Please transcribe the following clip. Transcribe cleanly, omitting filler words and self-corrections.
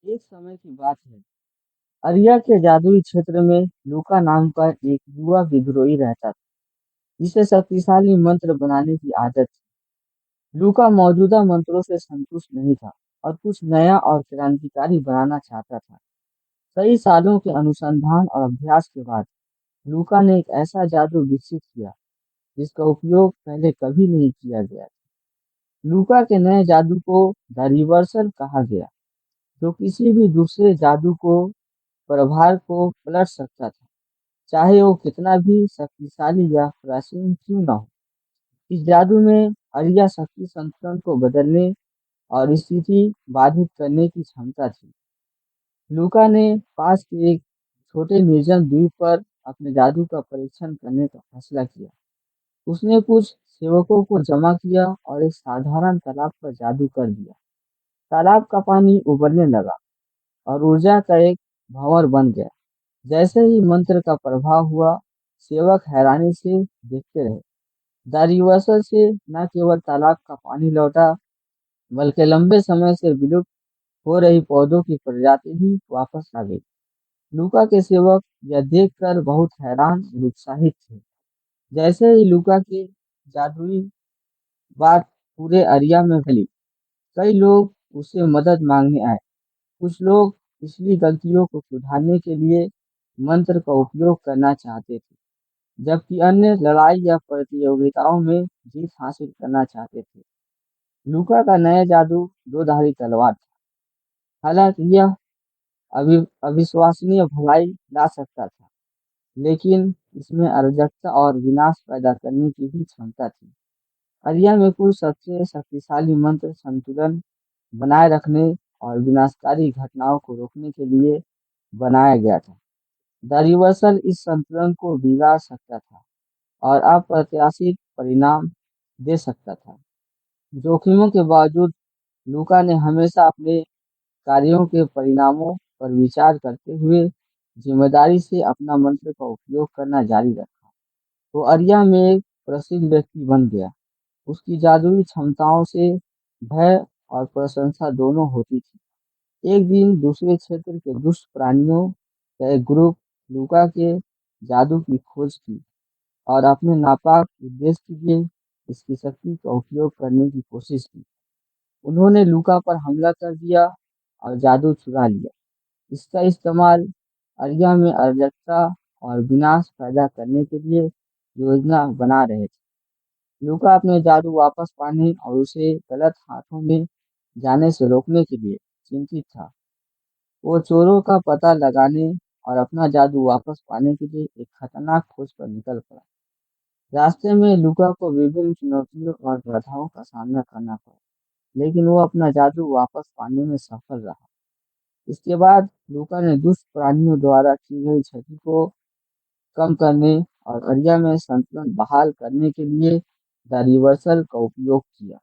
एक समय की बात है। अरिया के जादुई क्षेत्र में लूका नाम का एक युवा विद्रोही रहता था, जिसे शक्तिशाली मंत्र बनाने की आदत थी। लूका मौजूदा मंत्रों से संतुष्ट नहीं था और कुछ नया और क्रांतिकारी बनाना चाहता था। कई सालों के अनुसंधान और अभ्यास के बाद लूका ने एक ऐसा जादू विकसित किया जिसका उपयोग पहले कभी नहीं किया गया। लूका के नए जादू को द रिवर्सल कहा गया, जो किसी भी दूसरे जादू को प्रभार को पलट सकता था, चाहे वो कितना भी शक्तिशाली या प्राचीन क्यों न हो। इस जादू में अरिया शक्ति संतुलन को बदलने और स्थिति बाधित करने की क्षमता थी। लूका ने पास के एक छोटे निर्जन द्वीप पर अपने जादू का परीक्षण करने का फैसला किया। उसने कुछ सेवकों को जमा किया और एक साधारण तालाब पर जादू कर दिया। तालाब का पानी उबलने लगा और ऊर्जा का एक भंवर बन गया। जैसे ही मंत्र का प्रभाव हुआ, सेवक हैरानी से देखते रहे। दारीवसल से न केवल तालाब का पानी लौटा, बल्कि लंबे समय से विलुप्त हो रही पौधों की प्रजाति भी वापस आ गई। लूका के सेवक यह देखकर बहुत हैरान और उत्साहित थे। जैसे ही लूका की जादुई बात पूरे अरिया में फैली, कई लोग उससे मदद मांगने आए। कुछ लोग पिछली गलतियों को सुधारने के लिए मंत्र का उपयोग करना चाहते थे, जबकि अन्य लड़ाई या प्रतियोगिताओं में जीत हासिल करना चाहते थे। लूका का नया जादू दो धारी तलवार था। हालांकि यह अविश्वसनीय भलाई ला सकता था, लेकिन इसमें अराजकता और विनाश पैदा करने की भी क्षमता थी। अरिया में कुल सबसे शक्तिशाली मंत्र संतुलन बनाए रखने और विनाशकारी घटनाओं को रोकने के लिए बनाया गया था। द रिवर्सल इस संतुलन को बिगाड़ सकता था और अप्रत्याशित परिणाम दे सकता था। जोखिमों के बावजूद लूका ने हमेशा अपने कार्यों के परिणामों पर विचार करते हुए जिम्मेदारी से अपना मंत्र का उपयोग करना जारी रखा। वो अरिया में एक प्रसिद्ध व्यक्ति बन गया। उसकी जादुई क्षमताओं से भय और प्रशंसा दोनों होती थी। एक दिन दूसरे क्षेत्र के दुष्ट प्राणियों का एक ग्रुप लूका के जादू की खोज की और अपने नापाक उद्देश्य के लिए इसकी शक्ति का उपयोग करने की कोशिश की। उन्होंने लूका पर हमला कर दिया और जादू चुरा लिया। इसका इस्तेमाल अरिया में अराजकता और विनाश पैदा करने के लिए योजना बना रहे थे। लूका अपने जादू वापस पाने और उसे गलत हाथों में जाने से रोकने के लिए चिंतित था। वो चोरों का पता लगाने और अपना जादू वापस पाने के लिए एक खतरनाक खोज पर निकल पड़ा। रास्ते में लूका को विभिन्न चुनौतियों और बाधाओं का सामना करना पड़ा, लेकिन वो अपना जादू वापस पाने में सफल रहा। इसके बाद लूका ने दुष्ट प्राणियों द्वारा की गई क्षति को कम करने और अरिया में संतुलन बहाल करने के लिए द रिवर्सल का उपयोग किया।